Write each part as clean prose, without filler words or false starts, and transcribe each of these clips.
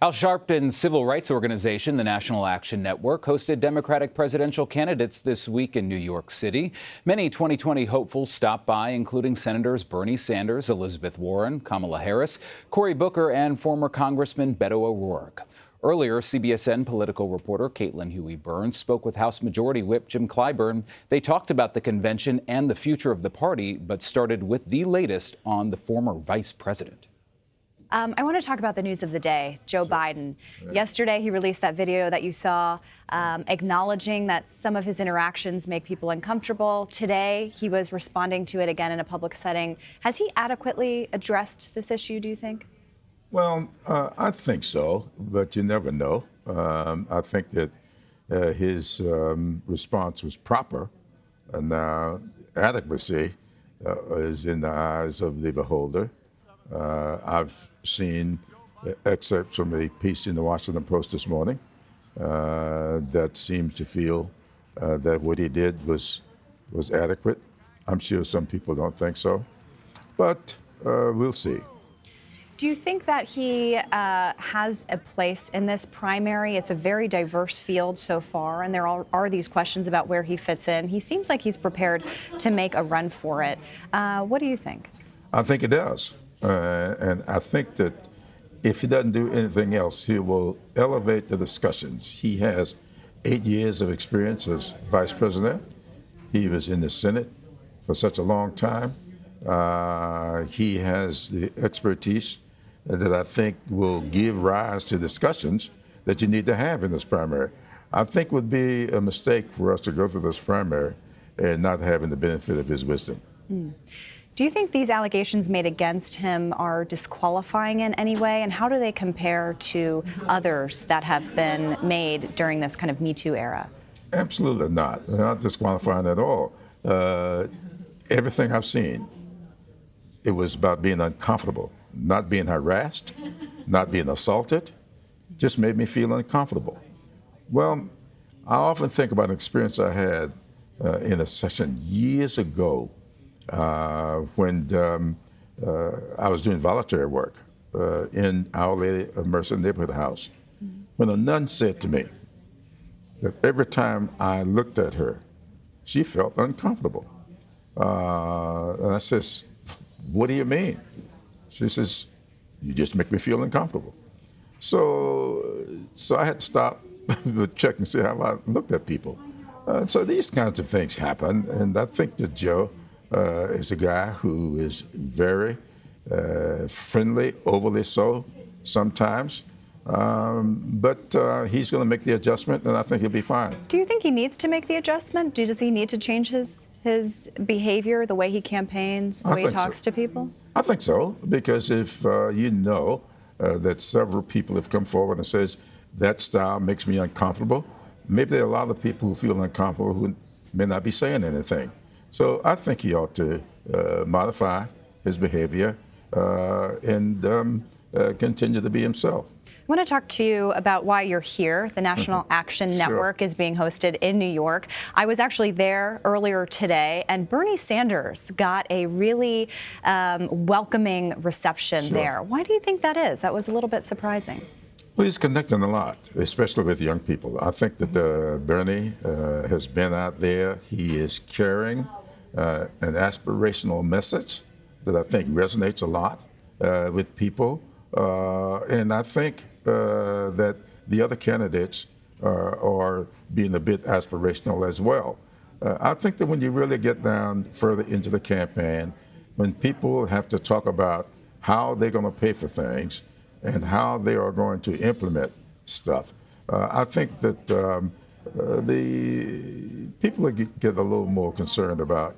Al Sharpton's civil rights organization, the National Action Network, hosted Democratic presidential candidates this week in New York City. Many 2020 hopefuls stopped by, including Senators Bernie Sanders, Elizabeth Warren, Kamala Harris, Cory Booker, and former Congressman Beto O'Rourke. Earlier, CBSN political reporter Caitlin Huey-Burns spoke with House Majority Whip Jim Clyburn. They talked about the convention and the future of the party, but started with the latest on the former vice president. I want to talk about the news of the day, Joe Biden. Yesterday, he released that video that you saw, acknowledging that some of his interactions make people uncomfortable. Today, he was responding to it again in a public setting. Has he adequately addressed this issue, do you think? Well, I think so, but you never know. I think that his response was proper, and adequacy is in the eyes of the beholder. I've seen excerpts from a piece in the Washington Post this morning that seems to feel that what he did was adequate. I'm sure some people don't think so, but we'll see. Do you think that he has a place in this primary? It's a very diverse field so far, and there are these questions about where he fits in. He seems like he's prepared to make a run for it. What do you think? I think he does. And I think that if he doesn't do anything else, he will elevate the discussions. He has 8 years of experience as vice president. He was in the Senate for such a long time. He has the expertise that I think will give rise to discussions that you need to have in this primary. I think it would be a mistake for us to go through this primary and not having the benefit of his wisdom. Do you think these allegations made against him are disqualifying in any way? And how do they compare to others that have been made during this kind of Me Too era? Absolutely not. They're not disqualifying at all. Everything I've seen, it was about being uncomfortable, not being harassed, not being assaulted, just made me feel uncomfortable. Well, I often think about an experience I had in a session years ago when I was doing voluntary work in Our Lady of Mercy neighborhood house, when a nun said to me that every time I looked at her, she felt uncomfortable. And I says, "What do you mean?" She says, "You just make me feel uncomfortable." So I had to stop to check and see how I looked at people. So these kinds of things happen, and I think that Joe is a guy who is very friendly, overly so sometimes. But he's going to make the adjustment, and I think he'll be fine. Do you think he needs to make the adjustment? Does he need to change his behavior, the way he campaigns, the way he talks to people? I think so, because if you know that several people have come forward and says, that style makes me uncomfortable, maybe there are a lot of people who feel uncomfortable who may not be saying anything. So I think he ought to modify his behavior and continue to be himself. I want to talk to you about why you're here. The National Action Network is being hosted in New York. I was actually there earlier today, and Bernie Sanders got a really welcoming reception there. Why do you think that is? That was a little bit surprising. Well, he's connecting a lot, especially with young people. I think that Bernie has been out there. He is carrying an aspirational message that I think resonates a lot with people. And I think that the other candidates are being a bit aspirational as well. I think that when you really get down further into the campaign, when people have to talk about how they're going to pay for things and how they are going to implement stuff, I think that the people get a little more concerned about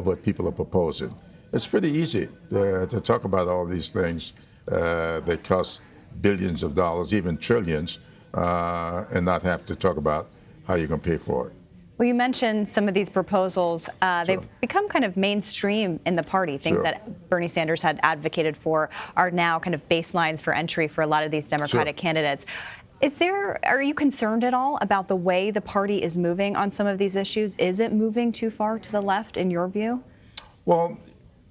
what people are proposing. It's pretty easy to talk about all these things that cost billions of dollars, even trillions, and not have to talk about how you're going to pay for it. Well, you mentioned some of these proposals. They've become kind of mainstream in the party. Things that Bernie Sanders had advocated for are now kind of baselines for entry for a lot of these Democratic candidates. Are you concerned at all about the way the party is moving on some of these issues? Is it moving too far to the left in your view? Well,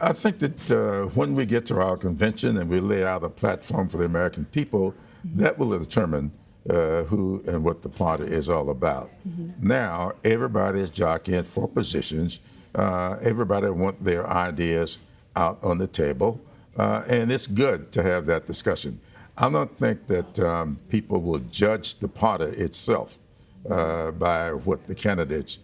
I think that when we get to our convention and we lay out a platform for the American people, that will determine who and what the party is all about. Now, everybody is jockeying for positions. Everybody wants their ideas out on the table, and it's good to have that discussion. I don't think that people will judge the party itself by what the candidates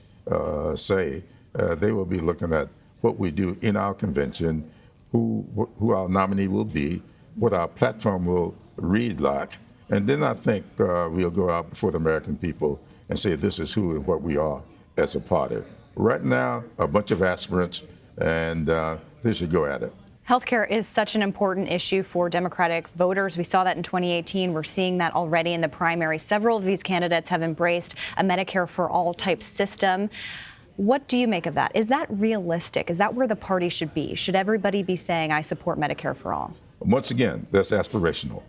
say. They will be looking at what we do in our convention, who our nominee will be, what our platform will read like, and then I think we'll go out before the American people and say this is who and what we are as a party. Right now, a bunch of aspirants, and they should go at it. Healthcare is such an important issue for Democratic voters. We saw that in 2018. We're seeing that already in the primary. Several of these candidates have embraced a Medicare for all type system. What do you make of that? Is that realistic? Is that where the party should be? Should everybody be saying, I support Medicare for all? Once again, that's aspirational.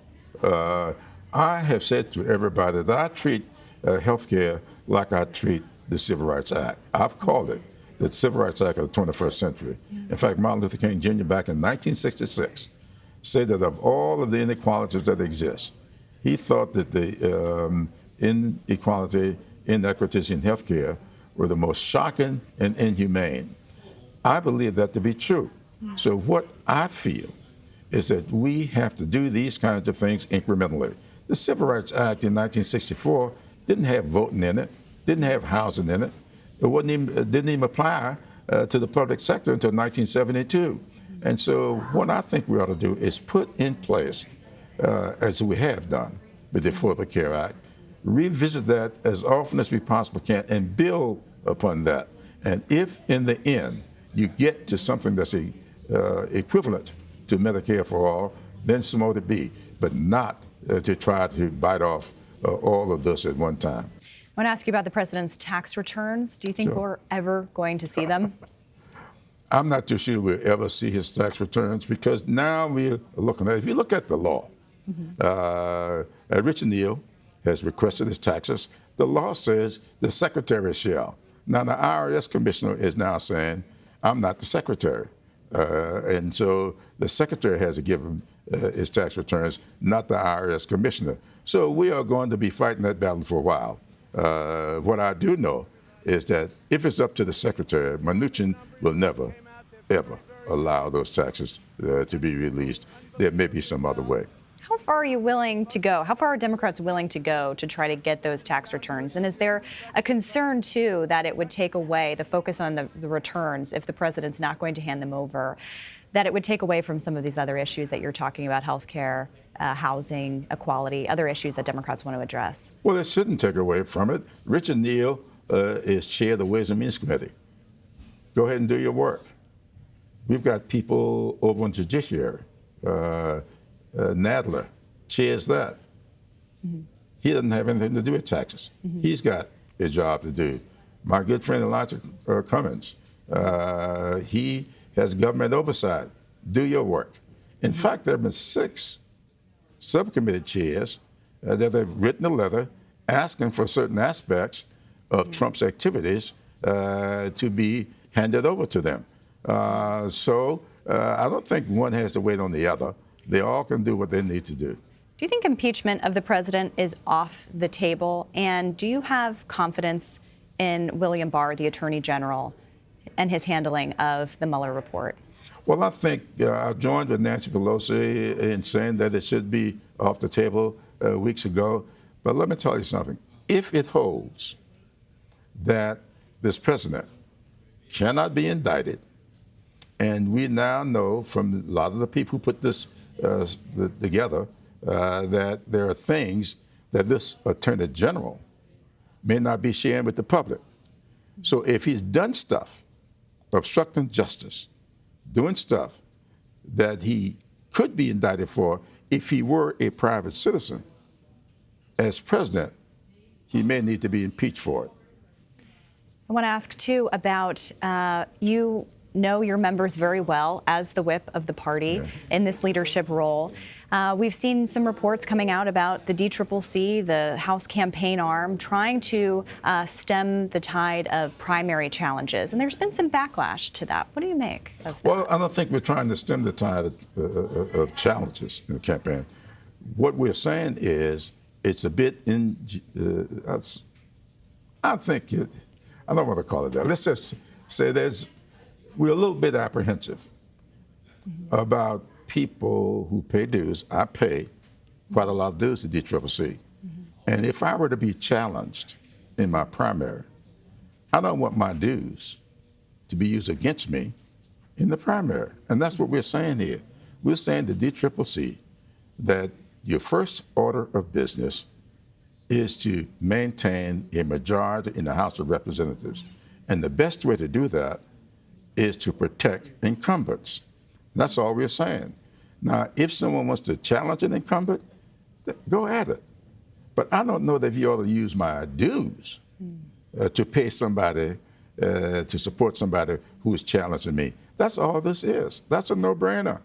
I have said to everybody that I treat healthcare like I treat the Civil Rights Act. I've called it the Civil Rights Act of the 21st century. In fact, Martin Luther King Jr. back in 1966 said that of all of the inequalities that exist, he thought that the inequities in healthcare were the most shocking and inhumane. I believe that to be true. So what I feel is that we have to do these kinds of things incrementally. The Civil Rights Act in 1964 didn't have voting in it, didn't have housing in it. It didn't even apply to the public sector until 1972. And so what I think we ought to do is put in place, as we have done with the Affordable Care Act, revisit that as often as we possibly can and build upon that. And if in the end you get to something that's equivalent to Medicare for all, then so mote it be, but not to try to bite off all of this at one time. I want to ask you about the president's tax returns. Do you think we're ever going to see them? I'm not too sure we'll ever see his tax returns because now we're looking at, if you look at the law, Richard Neal has requested his taxes. The law says the secretary shall. Now the IRS commissioner is now saying, I'm not the secretary. And so the secretary has to give him his tax returns, not the IRS commissioner. So we are going to be fighting that battle for a while. What I do know is that if it's up to the secretary, Mnuchin will never, ever allow those taxes to be released. There may be some other way. How far are you willing to go? How far are Democrats willing to go to try to get those tax returns? And is there a concern, too, that it would take away the focus on the returns if the president's not going to hand them over, that it would take away from some of these other issues that you're talking about, health care, housing, equality, other issues that Democrats want to address? Well, it shouldn't take away from it. Richard Neal is chair of the Ways and Means Committee. Go ahead and do your work. We've got people over on judiciary. Nadler chairs that. He doesn't have anything to do with taxes. He's got a job to do. My good friend Elijah Cummings, he has government oversight. Do your work. In fact, there have been 6 subcommittee chairs that have written a letter asking for certain aspects of Trump's activities to be handed over to them. So I don't think one has to wait on the other. They all can do what they need to do. Do you think impeachment of the president is off the table? And do you have confidence in William Barr, the Attorney General, and his handling of the Mueller report? Well, I think I joined with Nancy Pelosi in saying that it should be off the table weeks ago. But let me tell you something. If it holds that this president cannot be indicted, and we now know from a lot of the people who put this together that there are things that this Attorney General may not be sharing with the public. So if he's done stuff, obstructing justice, doing stuff that he could be indicted for if he were a private citizen, as president, he may need to be impeached for it. I want to ask, too, about you know your members very well as the whip of the party in this leadership role. We've seen some reports coming out about the DCCC, the House campaign arm, trying to stem the tide of primary challenges. And there's been some backlash to that. What do you make of that? Well, I don't think we're trying to stem the tide of challenges in the campaign. What we're saying is it's a bit I don't want to call it that. Let's just say we're a little bit apprehensive about people who pay dues. I pay quite a lot of dues to DCCC. And if I were to be challenged in my primary, I don't want my dues to be used against me in the primary. And that's what we're saying here. We're saying to DCCC that your first order of business is to maintain a majority in the House of Representatives. And the best way to do that is to protect incumbents. That's all we're saying. Now, if someone wants to challenge an incumbent, go at it. But I don't know that you ought to use my dues to pay somebody, to support somebody who is challenging me. That's all this is. That's a no-brainer.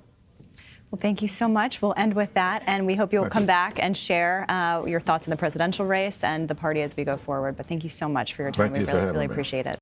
Well, thank you so much. We'll end with that, and we hope you'll come back and share your thoughts on the presidential race and the party as we go forward. But thank you so much for your time. Thank you We for really having me. appreciate it.